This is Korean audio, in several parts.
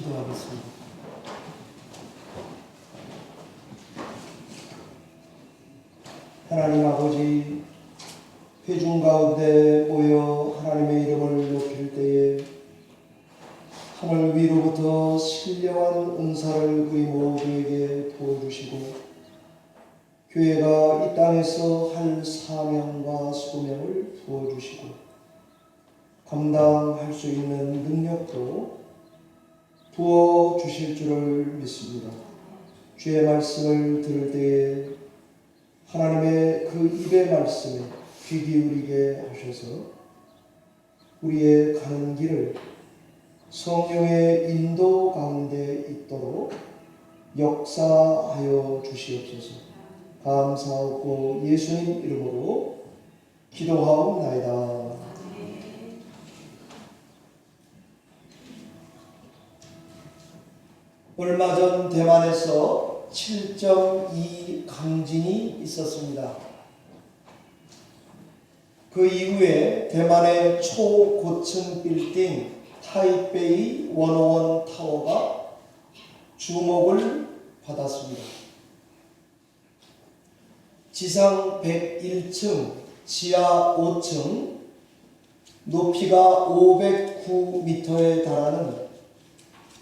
기도하겠습니다. 하나님 아버지, 회중 가운데 모여 하나님의 이름을 높일 때에 하늘 위로부터 신령한 은사를 우리 모두에게 부어주시고 교회가 이 땅에서 할 사명과 소명을 부어주시고 감당할 수 있는 능력도 부어주실 줄을 믿습니다. 주의 말씀을 들을 때에 하나님의 그 입의 말씀에 귀 기울이게 하셔서 우리의 가는 길을 성령의 인도 가운데 있도록 역사하여 주시옵소서. 감사하고 예수님 이름으로 기도하옵나이다. 얼마 전 대만에서 7.2 강진이 있었습니다. 그 이후에 대만의 초고층 빌딩 타이베이 101 타워가 주목을 받았습니다. 지상 101층, 지하 5층, 높이가 509m에 달하는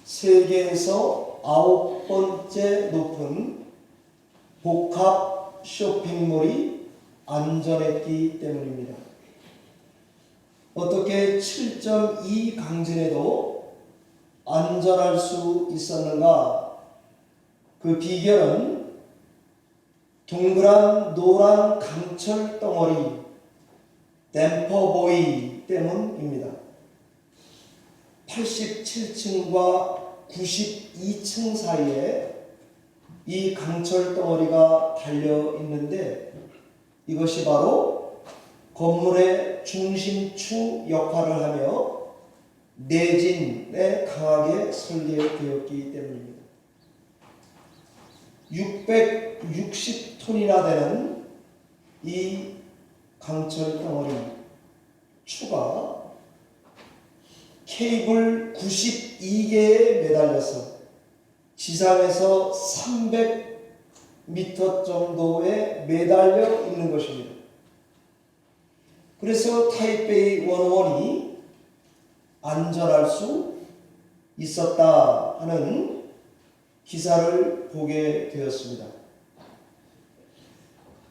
세계에서 9번째 높은 복합 쇼핑몰이 안전했기 때문입니다. 어떻게 7.2 강진에도 안전할 수 있었는가? 그 비결은 동그란 노란 강철 덩어리 댐퍼보이 때문입니다. 87층과 92층 사이에 이 강철 덩어리가 달려 있는데 이것이 바로 건물의 중심축 역할을 하며 내진에 강하게 설계되었기 때문입니다. 660톤이나 되는 이 강철 덩어리 추가 케이블 92개에 매달려서 지상에서 300m 정도에 매달려 있는 것입니다. 그래서 타이베이 101이 안전할 수 있었다 하는 기사를 보게 되었습니다.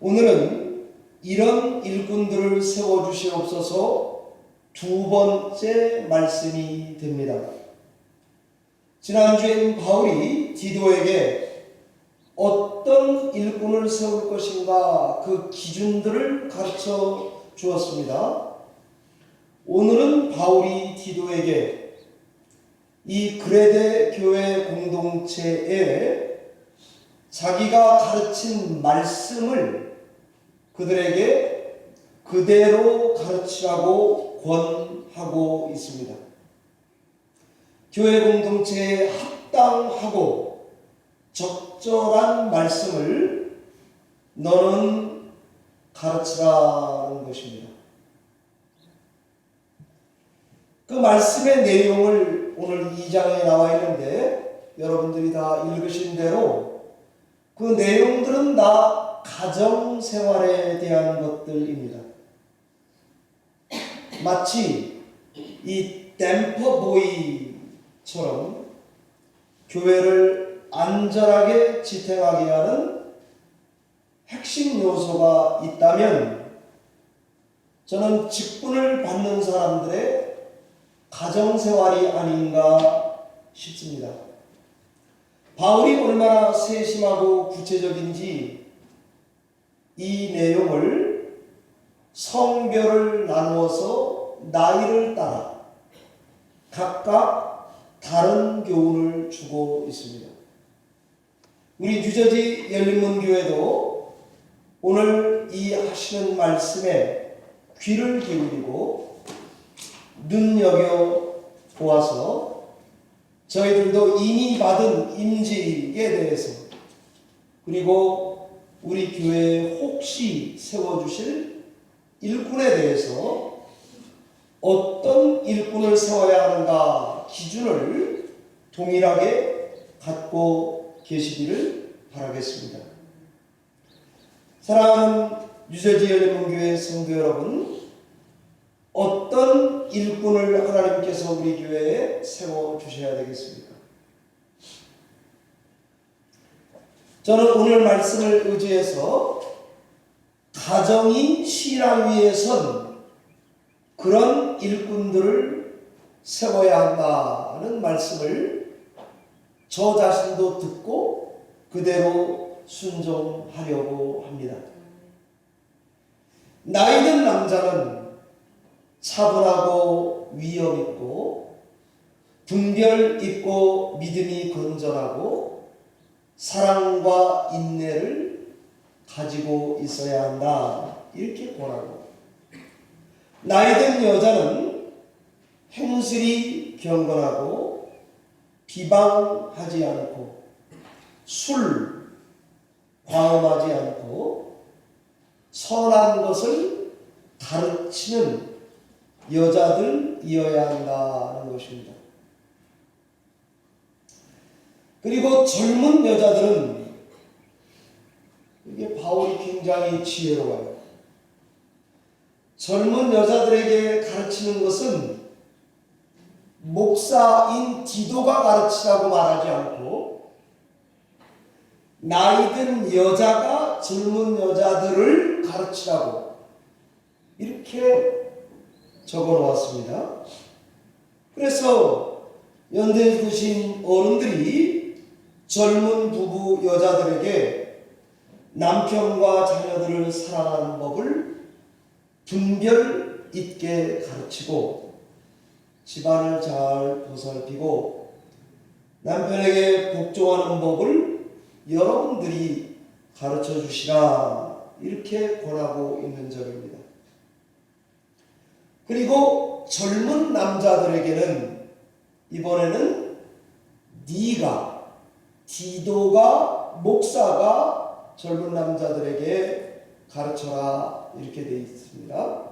오늘은 이런 일꾼들을 세워주시옵소서 두 번째 말씀이 됩니다. 지난주엔 바울이 디도에게 어떤 일꾼을 세울 것인가 그 기준들을 가르쳐 주었습니다. 오늘은 바울이 디도에게 이 그레데 교회 공동체에 자기가 가르친 말씀을 그들에게 그대로 가르치라고 권하고 있습니다. 교회 공동체에 합당하고 적절한 말씀을 너는 가르치라는 것입니다. 그 말씀의 내용을 오늘 2장에 나와 있는데 여러분들이 다 읽으신 대로 그 내용들은 다 가정생활에 대한 것들입니다. 마치 이 댐퍼보이처럼 교회를 안전하게 지탱하게 하는 핵심 요소가 있다면 저는 직분을 받는 사람들의 가정생활이 아닌가 싶습니다. 바울이 얼마나 세심하고 구체적인지 이 내용을 성별을 나누어서 나이를 따라 각각 다른 교훈을 주고 있습니다. 우리 뉴저지 열린문교회도 오늘 이 하시는 말씀에 귀를 기울이고 눈여겨 보아서 저희들도 이미 받은 임직에 대해서 그리고 우리 교회에 혹시 세워주실 일꾼에 대해서 어떤 일꾼을 세워야 하는가 기준을 동일하게 갖고 계시기를 바라겠습니다. 사랑하는 뉴저지 열린문교회 성도 여러분, 어떤 일꾼을 하나님께서 우리 교회에 세워주셔야 되겠습니까? 저는 오늘 말씀을 의지해서 가정이 신앙 위에 선 그런 일꾼들을 세워야 한다는 말씀을 저 자신도 듣고 그대로 순종하려고 합니다. 나이든 남자는 차분하고 위엄 있고 분별 있고 믿음이 건전하고 사랑과 인내를 가지고 있어야 한다, 이렇게 권하고, 나이든 여자는 행실이 경건하고 비방하지 않고 술 과음하지 않고 선한 것을 가르치는 여자들이어야 한다는 것입니다. 그리고 젊은 여자들은, 이게 바울이 굉장히 지혜로워요. 젊은 여자들에게 가르치는 것은 목사인 디도가 가르치라고 말하지 않고 나이든 여자가 젊은 여자들을 가르치라고 이렇게 적어 놓았습니다. 그래서 연대에 드신 어른들이 젊은 부부 여자들에게 남편과 자녀들을 사랑하는 법을 분별 있게 가르치고 집안을 잘 보살피고 남편에게 복종하는 법을 여러분들이 가르쳐 주시라, 이렇게 권하고 있는 점입니다. 그리고 젊은 남자들에게는 이번에는 네가, 디도가, 목사가 젊은 남자들에게 가르쳐라, 이렇게 되어 있습니다.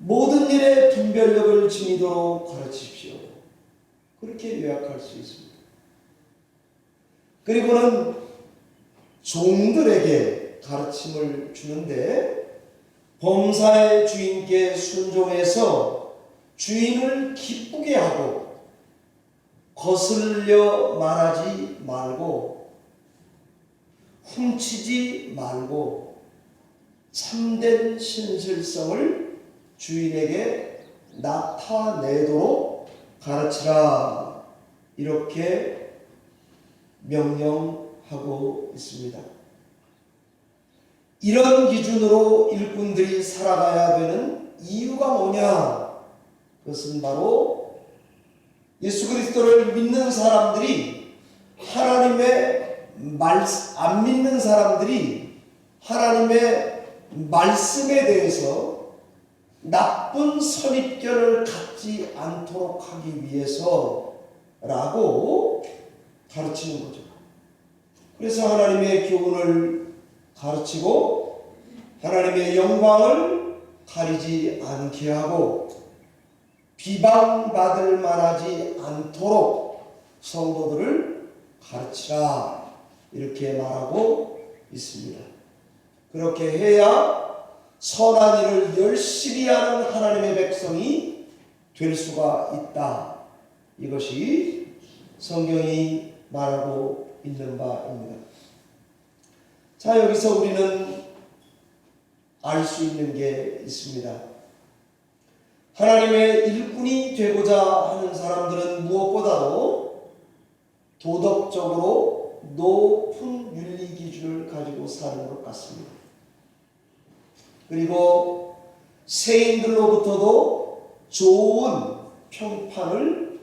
모든 일에 분별력을 지니도록 가르치십시오, 그렇게 요약할 수 있습니다. 그리고는 종들에게 가르침을 주는데 범사의 주인께 순종해서 주인을 기쁘게 하고 거슬려 말하지 말고 훔치지 말고 참된 신실성을 주인에게 나타내도록 가르치라, 이렇게 명령하고 있습니다. 이런 기준으로 일꾼들이 살아가야 되는 이유가 뭐냐? 그것은 바로 예수 그리스도를 믿는 사람들이 안 믿는 사람들이 하나님의 말씀에 대해서 나쁜 선입견을 갖지 않도록 하기 위해서라고 가르치는 거죠. 그래서 하나님의 교훈을 가르치고 하나님의 영광을 가리지 않게 하고 비방받을 만하지 않도록 성도들을 가르치라, 이렇게 말하고 있습니다. 그렇게 해야 선한 일을 열심히 하는 하나님의 백성이 될 수가 있다, 이것이 성경이 말하고 있는 바입니다. 자, 여기서 우리는 알 수 있는 게 있습니다. 하나님의 일꾼이 되고자 하는 사람들은 무엇보다도 도덕적으로 높은 윤리 기준을 가지고 사는 것 같습니다. 그리고 세인들로부터도 좋은 평판을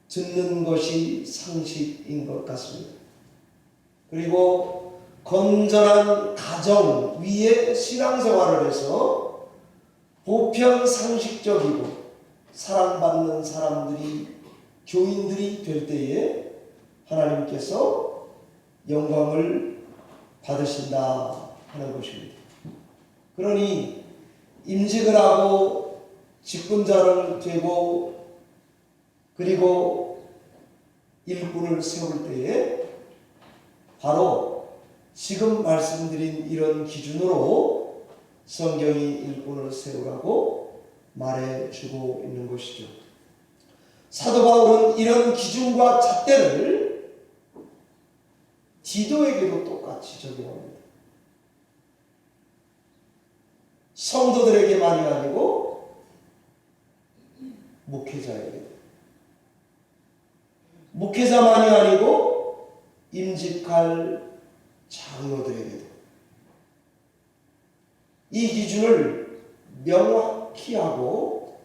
듣는 것이 상식인 것 같습니다. 그리고 건전한 가정 위에 신앙생활을 해서 보편 상식적이고 사랑받는 사람들이, 교인들이 될 때에 하나님께서 영광을 받으신다 하는 것입니다. 그러니 임직을 하고 직분자를 되고 그리고 일꾼을 세울 때에 바로 지금 말씀드린 이런 기준으로 성경이 일꾼을 세우라고 말해주고 있는 것이죠. 사도 바울은 이런 기준과 잣대를 디도에게도 똑같이 적용합니다. 성도들에게만이 아니고 목회자에게, 목회자만이 아니고 임직할 장로들에게도 이 기준을 명확히 하고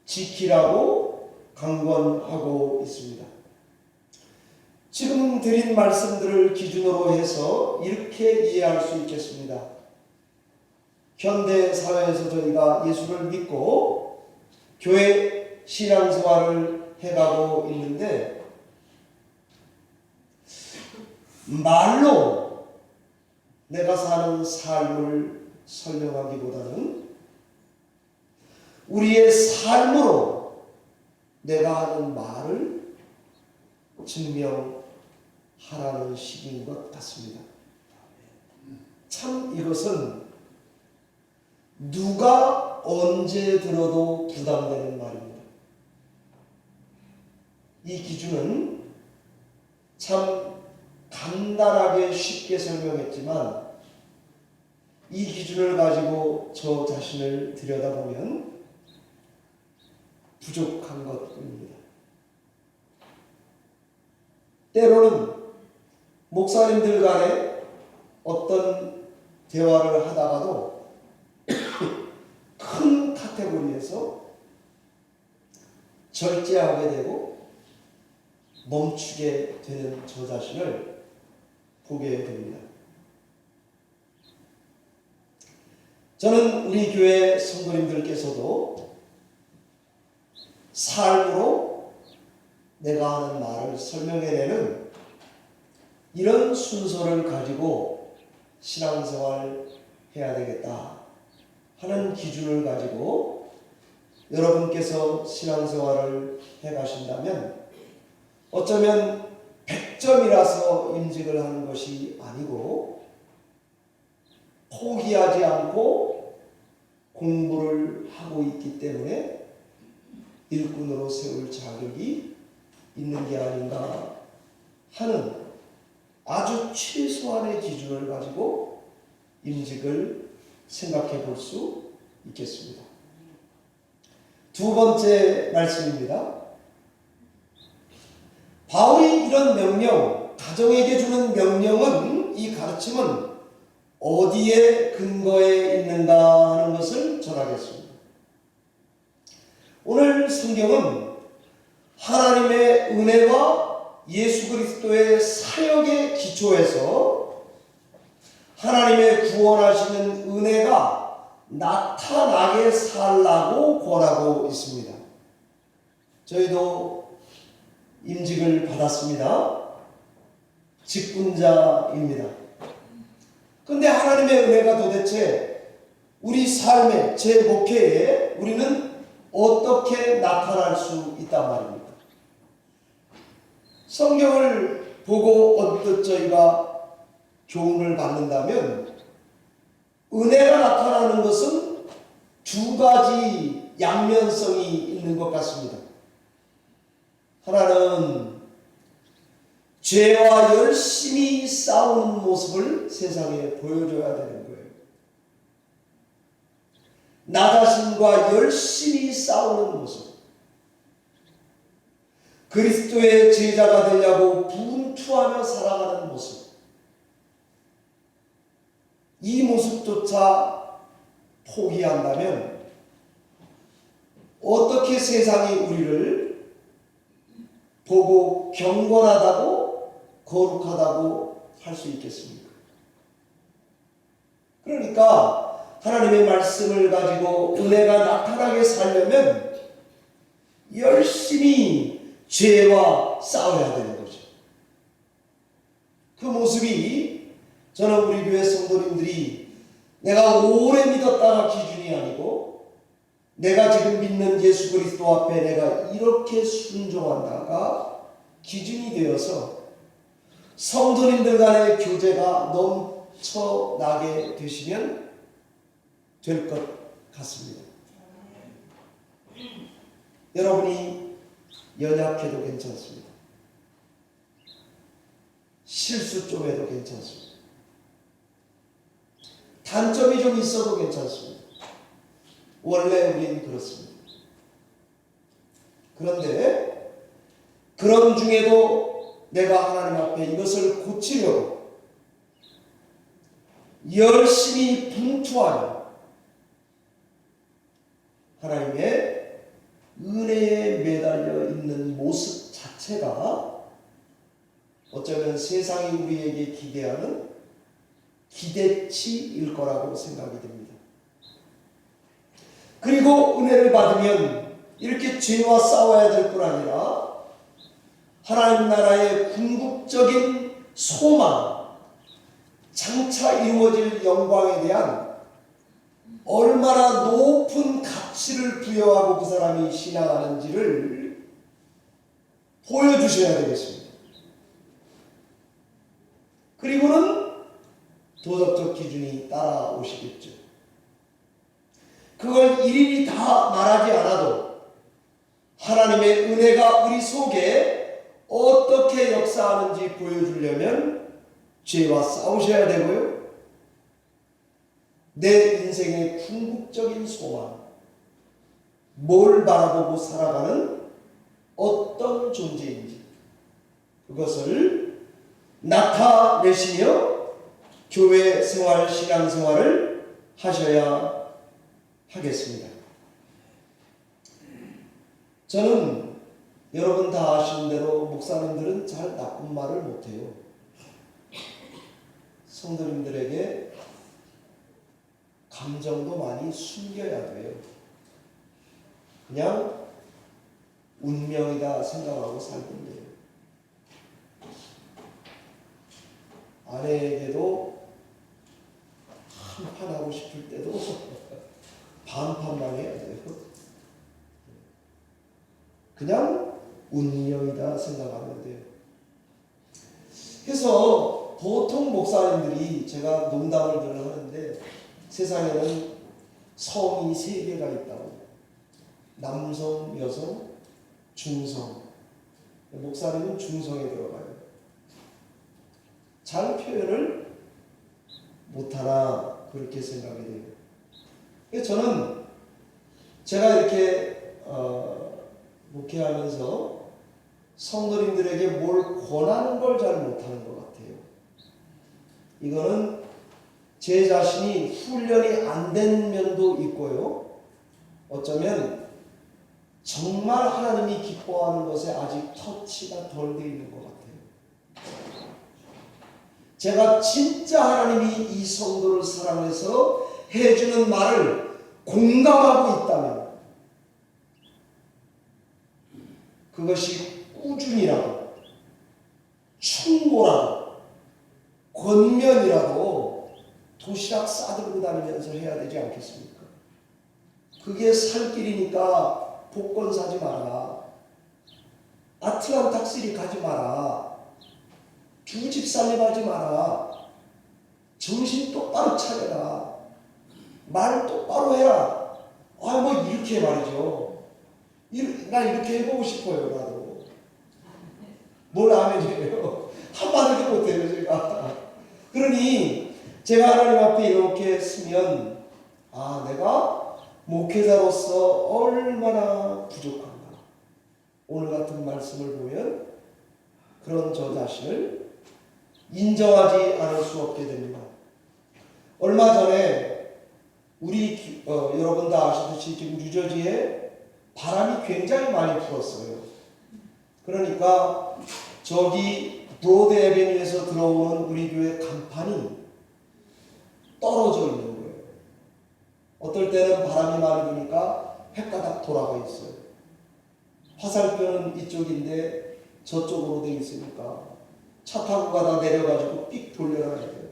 지키라고 강권하고 있습니다. 지금 드린 말씀들을 기준으로 해서 이렇게 이해할 수 있겠습니다. 현대 사회에서 저희가 예수를 믿고 교회 신앙생활을 해가고 있는데 말로 내가 사는 삶을 설명하기보다는 우리의 삶으로 내가 하는 말을 증명하라는 식인 것 같습니다. 참 이것은 누가 언제 들어도 부담되는 말입니다. 이 기준은 참 간단하게 쉽게 설명했지만 이 기준을 가지고 저 자신을 들여다보면 부족한 것입니다. 때로는 목사님들 간에 어떤 대화를 하다가도 큰 카테고리에서 절제하게 되고 멈추게 되는 저 자신을 보게 됩니다. 저는 우리 교회 성도님들께서도 삶으로 내가 하는 말을 설명해내는 이런 순서를 가지고 신앙생활을 해야 되겠다 하는 기준을 가지고 여러분께서 신앙생활을 해가신다면 어쩌면 100점이라서 임직을 하는 것이 아니고 포기하지 않고 공부를 하고 있기 때문에 일꾼으로 세울 자격이 있는 게 아닌가 하는 아주 최소한의 기준을 가지고 임직을 생각해 볼 수 있겠습니다. 두 번째 말씀입니다. 바울이 이런 명령, 가정에게 주는 명령은, 이 가르침은 어디에 근거해 있는가 하는 것을 전하겠습니다. 오늘 성경은 하나님의 은혜와 예수 그리스도의 사역에 기초해서 하나님의 구원하시는 은혜가 나타나게 살라고 권하고 있습니다. 저희도 임직을 받았습니다. 직분자입니다. 그런데 하나님의 은혜가 도대체 우리 삶에, 제 목회에 우리는 어떻게 나타날 수 있단 말입니까? 성경을 보고 언뜻 저희가 교훈을 받는다면 은혜가 나타나는 것은 두 가지 양면성이 있는 것 같습니다. 하나는 죄와 열심히 싸우는 모습을 세상에 보여줘야 되는 거예요. 나 자신과 열심히 싸우는 모습. 그리스도의 제자가 되려고 분투하며 살아가는 모습. 이 모습조차 포기한다면 어떻게 세상이 우리를 보고 경건하다고, 거룩하다고 할 수 있겠습니까? 그러니까 하나님의 말씀을 가지고 은혜가 나타나게 살려면 열심히 죄와 싸워야 되는 거죠. 그 모습이 저는 우리 교회 성도님들이 내가 오래 믿었다가 기준이 아니고 내가 지금 믿는 예수 그리스도 앞에 내가 이렇게 순종한다가 기준이 되어서 성도님들 간의 교제가 넘쳐나게 되시면 될 것 같습니다. 여러분이 연약해도 괜찮습니다. 실수 좀 해도 괜찮습니다. 단점이 좀 있어도 괜찮습니다. 원래 우리는 그렇습니다. 그런데 그런 중에도 내가 하나님 앞에 이것을 고치려고 열심히 분투하며 하나님의 은혜에 매달려 있는 모습 자체가 어쩌면 세상이 우리에게 기대하는 기대치일 거라고 생각이 됩니다. 그리고 은혜를 받으면 이렇게 죄와 싸워야 될 뿐 아니라 하나님 나라의 궁극적인 소망, 장차 이루어질 영광에 대한 얼마나 높은 가치를 부여하고 그 사람이 신앙하는지를 보여주셔야 되겠습니다. 그리고는 도덕적 기준이 따라오시겠죠. 그걸 일일이 다 말하지 않아도 하나님의 은혜가 우리 속에 어떻게 역사하는지 보여주려면 죄와 싸우셔야 되고요. 내 인생의 궁극적인 소망, 뭘 바라보고 살아가는 어떤 존재인지 그것을 나타내시며 교회 생활, 신앙 생활을 하셔야 하겠습니다. 저는 여러분 다 아시는 대로 목사님들은 잘 나쁜 말을 못해요. 성도님들에게 감정도 많이 숨겨야 돼요. 그냥 운명이다 생각하고 살면 돼요. 아내에게도 한판 하고 싶을 때도 반판만 해야 돼요. 그냥 운명이다 생각하면 돼요. 그래서 보통 목사님들이 제가 농담을 늘 하는데 세상에는 성이 3개가 있다고. 남성, 여성, 중성. 목사님은 중성에 들어가요. 잘 표현을 못하나 그렇게 생각이 돼요. 그래서 저는 제가 이렇게 목회하면서 성도님들에게 뭘 권하는 걸 잘 못하는 것 같아요. 이거는 제 자신이 훈련이 안 된 면도 있고요. 어쩌면 정말 하나님이 기뻐하는 것에 아직 터치가 덜 돼 있는 것 같아요. 제가 진짜 하나님이 이 성도를 사랑해서 해주는 말을 공감하고 있다면 그것이 꾸준이라도 충고라도 권면이라도 도시락 싸들고 다니면서 해야 되지 않겠습니까? 그게 살 길이니까 복권 사지 마라. 아틀란탁시리 가지 마라. 2집 살림하지 마라. 정신 똑바로 차려라. 말 똑바로 해라. 이렇게 말이죠. 나 이렇게 해보고 싶어요, 나도. 뭘 아멘이에요. 한마디도 못해요, 제가. 그러니, 제가 하나님 앞에 이렇게 쓰면, 내가 목회자로서 얼마나 부족한가. 오늘 같은 말씀을 보면, 그런 저 자신을 인정하지 않을 수 없게 됩니다. 얼마 전에, 여러분 다 아시듯이 지금 뉴저지에 바람이 굉장히 많이 불었어요. 그러니까 저기 브로드 애비뉴에서 들어오는 우리 교회 간판이 떨어져 있는 거예요. 어떨 때는 바람이 많이 부니까 횟가닥 돌아가 있어요. 화살표는 이쪽인데 저쪽으로 돼 있으니까 차 타고 가다 내려가지고 삑 돌려놔야 돼요.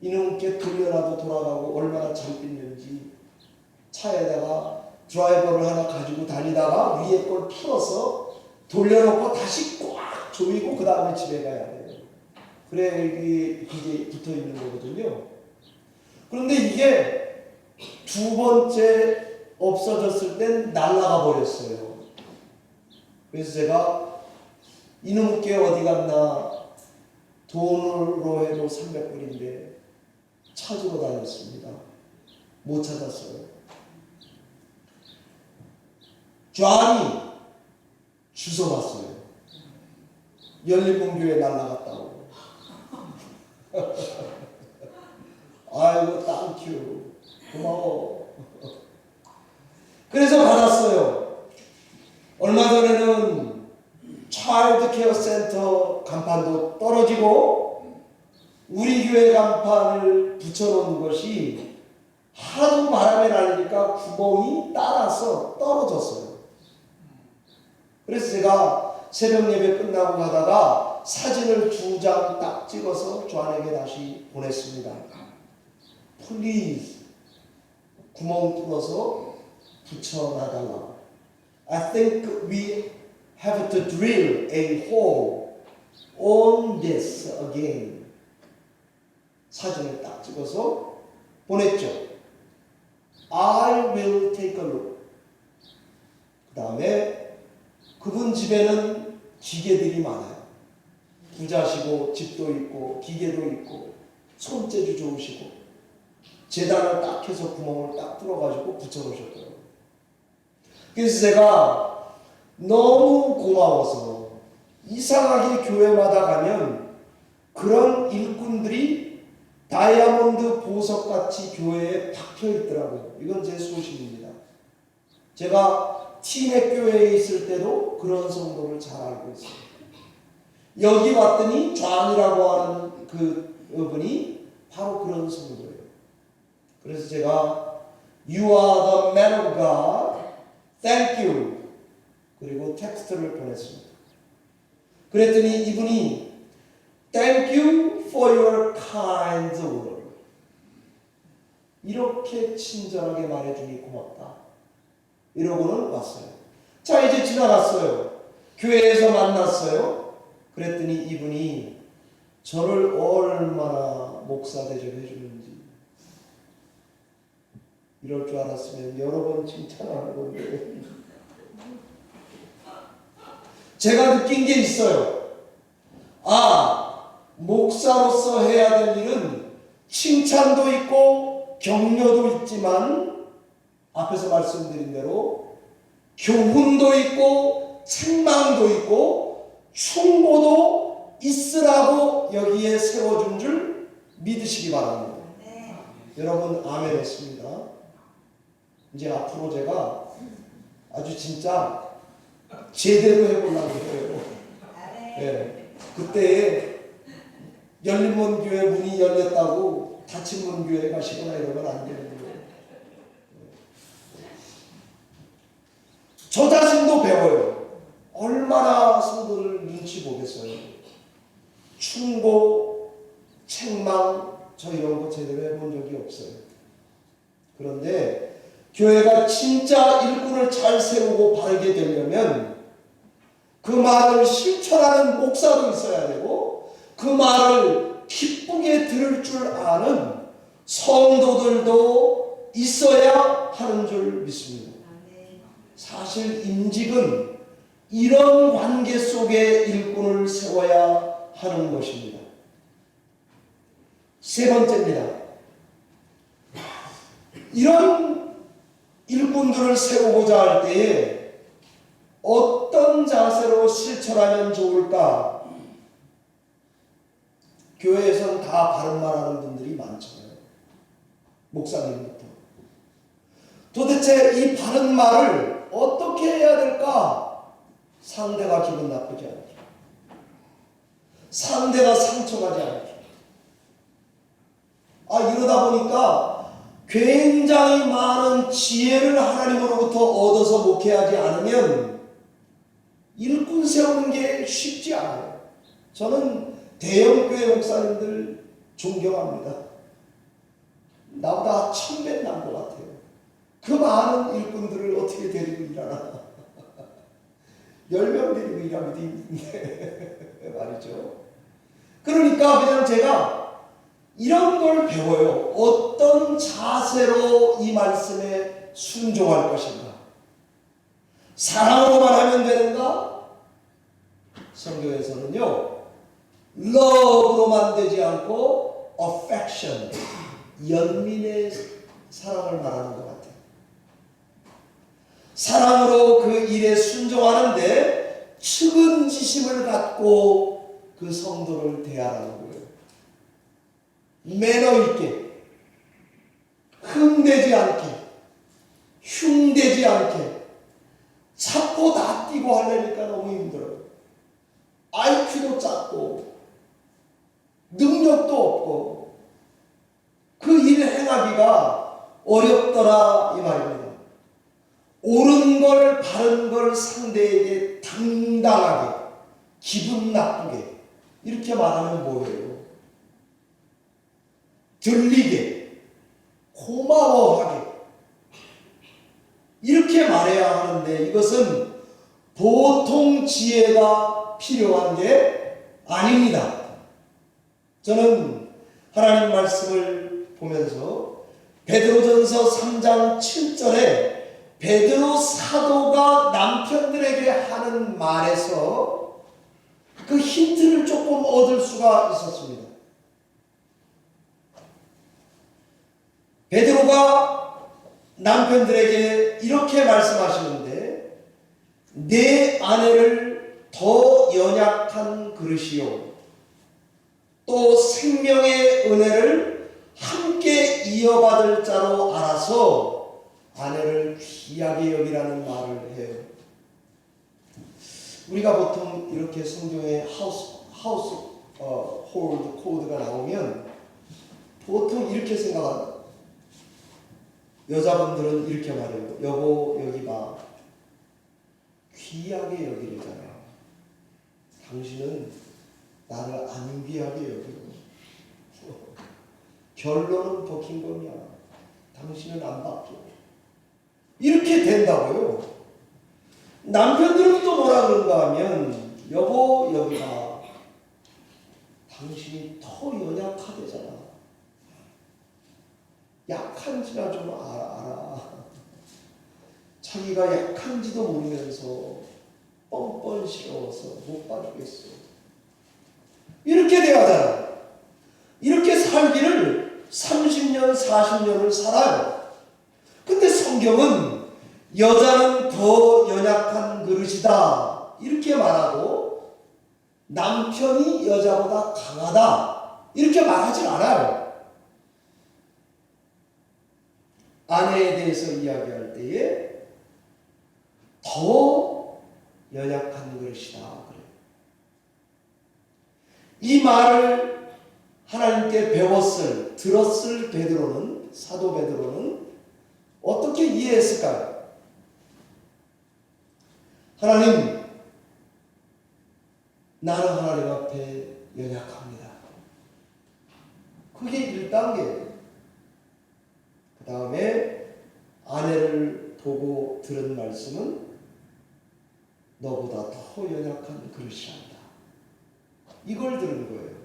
이놈께 돌려놔도 돌아가고 얼마나 잘 빌는지 차에다가 드라이버를 하나 가지고 다니다가 위에 걸 풀어서 돌려놓고 다시 꽉 조이고 그 다음에 집에 가야 돼요. 그래 이게 붙어 있는 거거든요. 그런데 이게 두 번째 없어졌을 땐 날아가 버렸어요. 그래서 제가 이놈 게 어디 갔나, 돈으로 해도 300불인데 찾으러 다녔습니다. 못 찾았어요. 좌니 주워왔어요. 열린문교에 날아갔다고. 아이고 땡큐 고마워. 그래서 받았어요. 얼마 전에는 차일드 케어 센터 간판도 떨어지고 우리 교회 간판을 붙여놓은 것이 하도 바람에 날리니까 구멍이 따라서 떨어졌어요. 그래서 제가 새벽 예배 끝나고 가다가 사진을 2장 딱 찍어서 조안에게 다시 보냈습니다. Please 구멍 뚫어서 붙여놔달라고. I think we have to drill a hole on this again. 사진을 딱 찍어서 보냈죠. I will take a look. 그 다음에 그분 집에는 기계들이 많아요. 부자시고 집도 있고 기계도 있고 손재주 좋으시고 재단을 딱 해서 구멍을 딱 뚫어가지고 붙여놓으셨더라고요. 그래서 제가 너무 고마워서 이상하게 교회마다 가면 그런 일꾼들이 다이아몬드 보석같이 교회에 박혀있더라고요. 이건 제 소식입니다. 제가 티맥 교회에 있을 때도 그런 성도를 잘 알고 있어요. 여기 왔더니 좌안이라고 하는 그분이 바로 그런 성도예요. 그래서 제가 You are the man of God. Thank you. 그리고 텍스트를 보냈습니다. 그랬더니 이분이 Thank you for your kind word. 이렇게 친절하게 말해주니 고맙다. 이러고는 왔어요. 자, 이제 지나갔어요. 교회에서 만났어요. 그랬더니 이분이 저를 얼마나 목사 대접해 주는지. 이럴 줄 알았으면 여러 번 칭찬하는 건데. 제가 느낀 게 있어요. 목사로서 해야 될 일은 칭찬도 있고 격려도 있지만 앞에서 말씀드린 대로 교훈도 있고 책망도 있고 충고도 있으라고 여기에 세워준 줄 믿으시기 바랍니다. 네. 여러분 아멘 했습니다. 이제 앞으로 제가 아주 진짜 제대로 해보려고 해요. 네. 그때 열린문 교회 문이 열렸다고 닫힌 문 교회 가시거나 이러면 안 되는 거예요. 저 자신도 배워요. 얼마나 성도를 눈치 보겠어요. 충고, 책망, 저 이런 거 제대로 해본 적이 없어요. 그런데 교회가 진짜 일꾼을 잘 세우고 바르게 되려면 그 말을 실천하는 목사도 있어야 되고 그 말을 기쁘게 들을 줄 아는 성도들도 있어야 하는 줄 믿습니다. 사실 임직은 이런 관계 속에 일꾼을 세워야 하는 것입니다. 세 번째입니다. 이런 일꾼들을 세우고자 할 때에 어떤 자세로 실천하면 좋을까? 교회에선 다 바른 말하는 분들이 많잖아요. 목사님부터. 도대체 이 바른 말을 어떻게 해야 될까? 상대가 기분 나쁘지 않게, 상대가 상처가지 않게. 이러다 보니까 굉장히 많은 지혜를 하나님으로부터 얻어서 목회하지 않으면 일꾼 세우는 게 쉽지 않아요. 저는 대형교회 목사님들 존경합니다. 나보다 1000배 난 것 같아요. 그 많은 일꾼들을 어떻게 데리고 일하나. 10명 데리고 일하기도 힘든데 말이죠. 그러니까 그냥 제가 이런 걸 배워요. 어떤 자세로 이 말씀에 순종할 것인가? 사랑으로만 하면 되는가? 성경에서는요, love로만 되지 않고 affection, 연민의 사랑을 말하는 것 같아요. 사랑으로 그 일에 순종하는데 측은지심을 갖고 그 성도를 대하라는 거예요. 매너 있게, 흠되지 않게, 흉되지 않게, 자꾸 다 뛰고 하려니까 너무 힘들어요. IQ도 작고 능력도 없고 그 일 행하기가 어렵더라 이 말입니다. 옳은 걸 바른 걸 상대에게 당당하게 기분 나쁘게 이렇게 말하면 뭐예요? 들리게 고마워하게 이렇게 말해야 하는데 이것은 보통 지혜가 필요한 게 아닙니다. 저는 하나님 말씀을 보면서 베드로전서 3장 7절에 베드로 사도가 남편들에게 하는 말에서 그 힌트를 조금 얻을 수가 있었습니다. 베드로가 남편들에게 이렇게 말씀하시는데 내 아내를 더 연약한 그릇이요 또 생명의 은혜를 함께 이어받을 자로 알아서 아내를 귀하게 여기라는 말을 해요. 우리가 보통 이렇게 성경에 홀드 코드가 나오면 보통 이렇게 생각합니다. 여자분들은 이렇게 말해요. 여보 여기 봐. 귀하게 여기려잖아. 당신은 나를 안 귀하게 여기고 결론은 버킹검이야. 당신은 안 바뀌어. 이렇게 된다고요. 남편들은 또 뭐라 그런가 하면 여보 여기 봐. 당신이 더 연약하대잖아. 약한지나 좀 알아. 자기가 약한지도 모르면서 뻔뻔스러워서 못 봐주겠어. 이렇게 돼가잖아. 이렇게 살기를 30년, 40년을 살아요. 근데 성경은 여자는 더 연약한 그릇이다. 이렇게 말하고 남편이 여자보다 강하다. 이렇게 말하지 않아요. 아내에 대해서 이야기할 때에 더 연약한 그릇이다. 그래요. 이 말을 하나님께 들었을 베드로는, 사도 베드로는 어떻게 이해했을까요? 하나님, 나는 하나님 앞에 연약합니다. 그게 1단계예요. 그 다음에 아내를 보고 들은 말씀은 너보다 더 연약한 그릇이란다. 이걸 들은 거예요.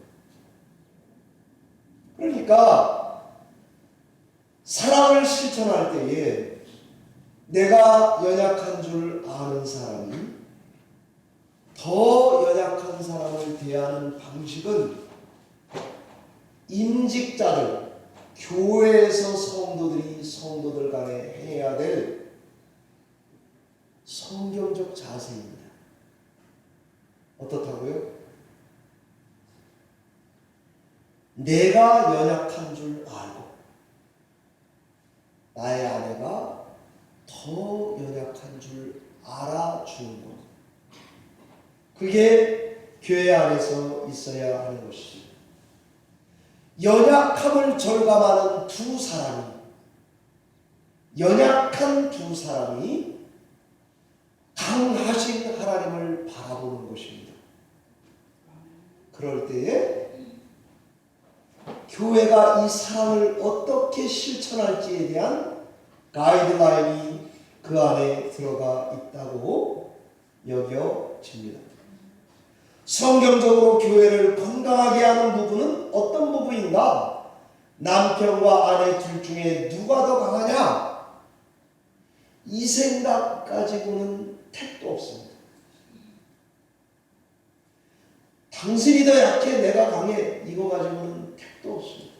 그러니까 사랑을 실천할 때에 내가 연약한 줄 아는 사람이 더 연약한 사람을 대하는 방식은 임직자들, 교회에서 성도들이 성도들 간에 해야 될 성경적 자세입니다. 어떻다고요? 내가 연약한 줄 알고 나의 아내가 더 연약한 줄 알아주는 것. 그게 교회 안에서 있어야 하는 것이죠. 연약함을 절감하는 연약한 두 사람이 강하신 하나님을 바라보는 것입니다. 그럴 때에 교회가 이 사랑을 어떻게 실천할지에 대한 가이드라인이 그 안에 들어가 있다고 여겨집니다. 성경적으로 교회를 건강하게 하는 부분은 어떤 부분인가? 남편과 아내 둘 중에 누가 더 강하냐? 이 생각 가지고는 택도 없습니다. 당신이 더 약해, 내가 강해, 이거 가지고는 택도 없습니다.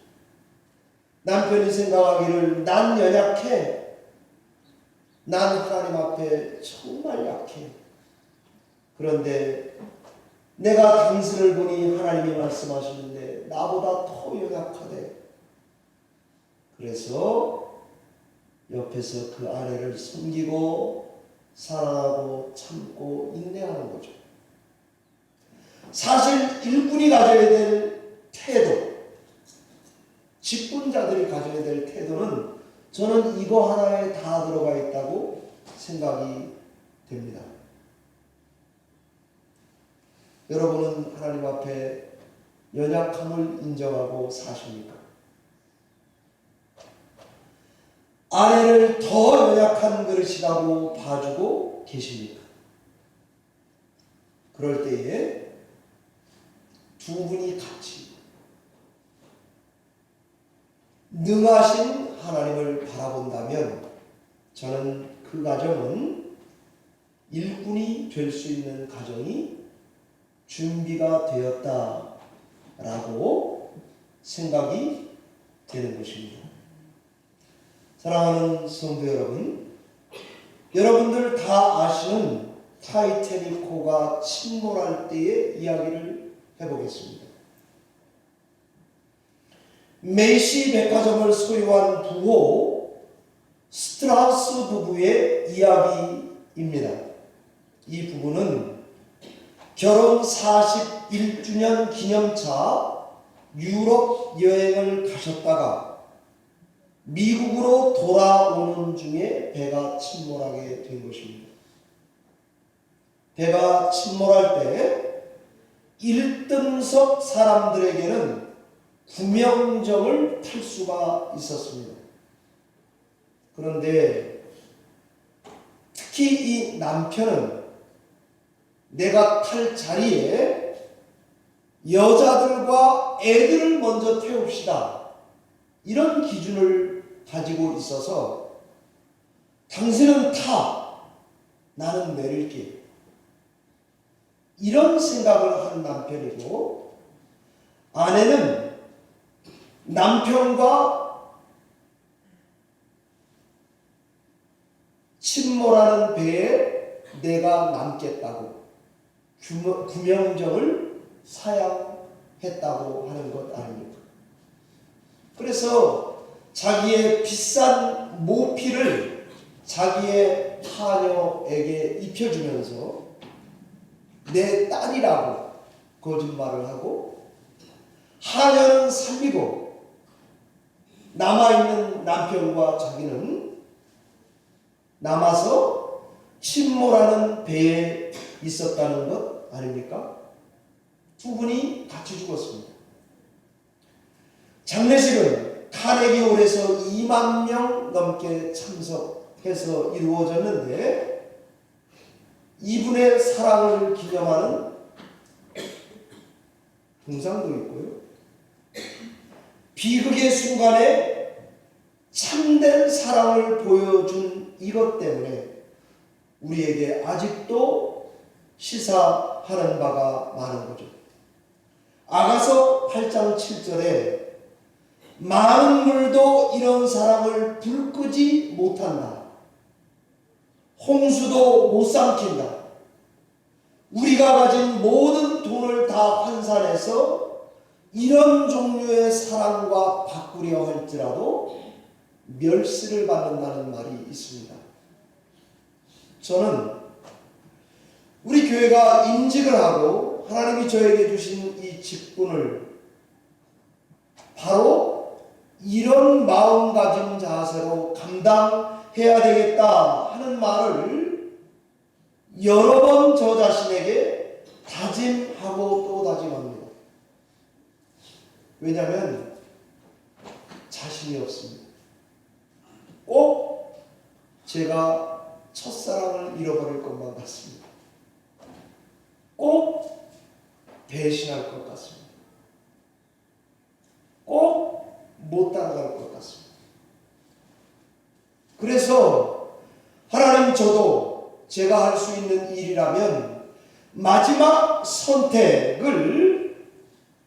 남편이 생각하기를 난 연약해, 난 하나님 앞에 정말 약해. 그런데 내가 당신을 보니 하나님이 말씀하시는데 나보다 더 연약하대. 그래서 옆에서 그 아내를 섬기고 사랑하고 참고 인내하는 거죠. 사실 일꾼이 가져야 될 태도, 직분자들이 가져야 될 태도는 저는 이거 하나에 다 들어가 있다고 생각이 됩니다. 여러분은 하나님 앞에 연약함을 인정하고 사십니까? 아내를 더 연약한 그릇이라고 봐주고 계십니까? 그럴 때에 두 분이 같이 능하신 하나님을 바라본다면 저는 그 가정은 일꾼이 될 수 있는 가정이 준비가 되었다라고 생각이 되는 것입니다. 사랑하는 성도 여러분, 여러분들 다 아시는 타이타닉호가 침몰할 때의 이야기를 해보겠습니다. 메이시 백화점을 소유한 부호 스트라우스 부부의 이야기입니다. 이 부부는 결혼 41주년 기념차 유럽 여행을 가셨다가 미국으로 돌아오는 중에 배가 침몰하게 된 것입니다. 배가 침몰할 때 1등석 사람들에게는 구명정을 탈 수가 있었습니다. 그런데 특히 이 남편은 내가 탈 자리에 여자들과 애들을 먼저 태웁시다, 이런 기준을 가지고 있어서 당신은 타, 나는 내릴게, 이런 생각을 한 남편이고, 아내는 남편과 침몰하는 배에 내가 남겠다고 구명정을 사양했다고 하는 것 아닙니까? 그래서 자기의 비싼 모피를 자기의 하녀에게 입혀주면서 내 딸이라고 거짓말을 하고, 하녀는 살리고 남아있는 남편과 자기는 남아서 침몰하는 배에 있었다는 것 아닙니까? 두 분이 같이 죽었습니다. 장례식은 카네기홀에서 2만 명 넘게 참석해서 이루어졌는데, 이분의 사랑을 기념하는 동상도 있고요. 비극의 순간에 참된 사랑을 보여준 이것 때문에 우리에게 아직도 시사하는 바가 많은 거죠. 아가서 8장 7절에 많은 물도 이런 사랑을 불 끄지 못한다. 홍수도 못 삼킨다. 우리가 가진 모든 돈을 다 환산해서 이런 종류의 사랑과 바꾸려 할지라도 멸시를 받는다는 말이 있습니다. 저는 우리 교회가 임직을 하고 하나님이 저에게 주신 이 직분을 바로 이런 마음가짐 자세로 감당해야 되겠다 하는 말을 여러 번 저 자신에게 다짐하고 또 다짐합니다. 왜냐하면 자신이 없습니다. 꼭 제가 첫사랑을 잃어버릴 것만 같습니다. 꼭 배신할 것 같습니다. 꼭 못 따라갈 것 같습니다. 그래서 하나님, 저도 제가 할 수 있는 일이라면 마지막 선택을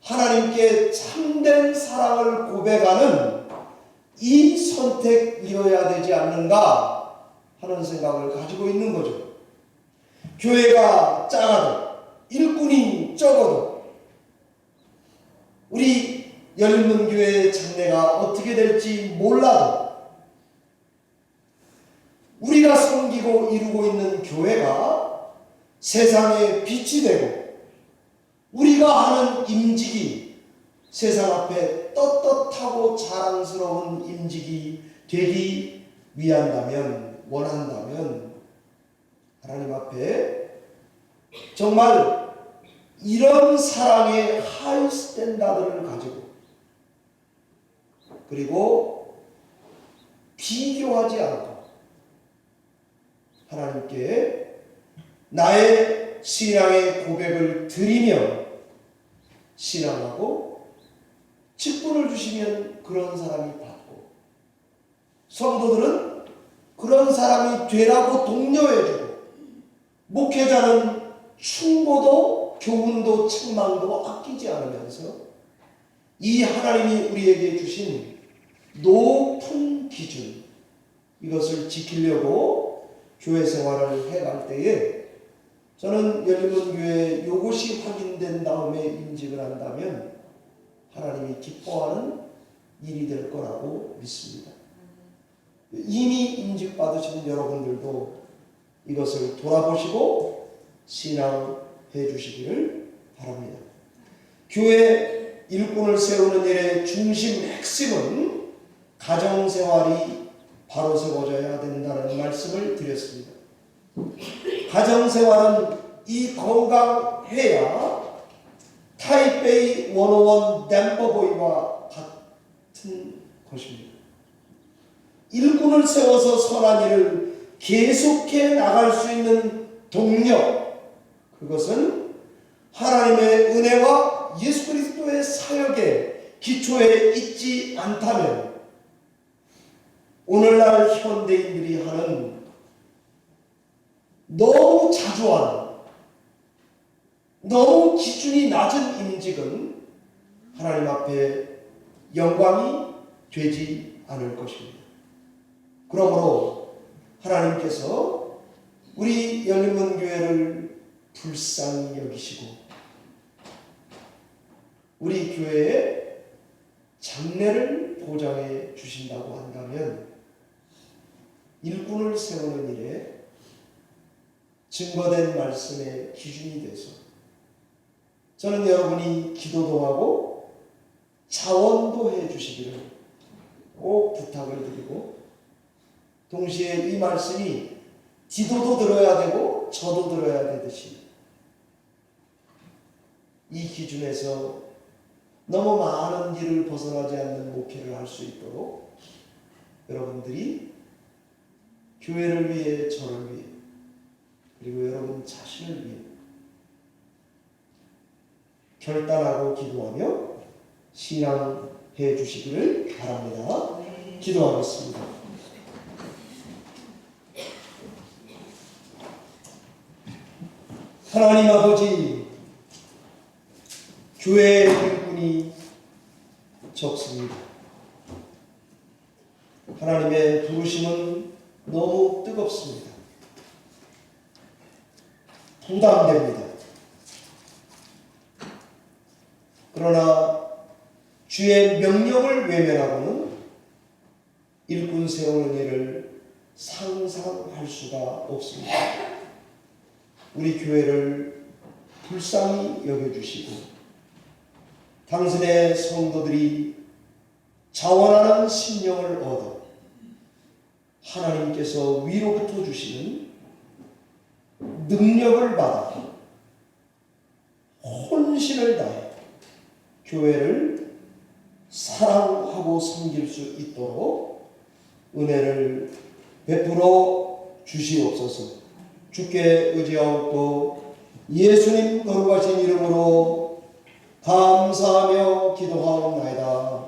하나님께 참된 사랑을 고백하는 이 선택이어야 되지 않는가 하는 생각을 가지고 있는 거죠. 교회가 작아도 일꾼이 적어도 우리 열린문교회의 장래가 어떻게 될지 몰라도 우리가 섬기고 이루고 있는 교회가 세상에 빛이 되고 우리가 하는 임직이 세상 앞에 떳떳하고 자랑스러운 임직이 되기 원한다면 하나님 앞에 정말 이런 사랑의 하이 스탠다드를 가지고 그리고 비교하지 않고 하나님께 나의 신앙의 고백을 드리며 신앙하고 직분을 주시면 그런 사람이 받고 성도들은 그런 사람이 되라고 독려해주고 목회자는 충고도 교훈도 책망도 아끼지 않으면서 이 하나님이 우리에게 주신 높은 기준 이것을 지키려고 교회 생활을 해갈 때에 저는 열린문교회 이것이 확인된 다음에 임직을 한다면 하나님이 기뻐하는 일이 될 거라고 믿습니다. 이미 임직 받으신 여러분들도 이것을 돌아보시고 신앙해 주시기를 바랍니다. 교회 일꾼을 세우는 일의 중심 핵심은 가정생활이 바로 세워져야 된다는 말씀을 드렸습니다. 가정생활은 이 건강해야 타이베이 101 댐버보이와 같은 것입니다. 일꾼을 세워서 선한 일을 계속해 나갈 수 있는 동력, 그것은 하나님의 은혜와 예수 그리스도의 사역의 기초에 있지 않다면 오늘날 현대인들이 하는 너무 자주 하는 너무 기준이 낮은 임직은 하나님 앞에 영광이 되지 않을 것입니다. 그러므로 하나님께서 우리 열린문교회를 불쌍히 여기시고 우리 교회의 장래를 보장해 주신다고 한다면 일꾼을 세우는 일에 증거된 말씀의 기준이 돼서 저는 여러분이 기도도 하고 자원도 해 주시기를 꼭 부탁을 드리고 동시에 이 말씀이 기도도 들어야 되고 저도 들어야 되듯이 이 기준에서 너무 많은 길을 벗어나지 않는 목회를 할 수 있도록 여러분들이 교회를 위해 저를 위해 그리고 여러분 자신을 위해 결단하고 기도하며 신앙해 주시기를 바랍니다. 기도하겠습니다. 하나님 아버지, 교회의 일꾼이 적습니다. 하나님의 부르심은 너무 뜨겁습니다. 부담됩니다. 그러나 주의 명령을 외면하고는 일꾼 세우는 일을 상상할 수가 없습니다. 우리 교회를 불쌍히 여겨주시고 당신의 성도들이 자원하는 심령을 얻어 하나님께서 위로부터 주시는 능력을 받아 혼신을 다해 교회를 사랑하고 섬길 수 있도록 은혜를 베풀어 주시옵소서. 주께 의지하옵고 예수님 거룩하신 이름으로 감사하며 기도하옵나이다.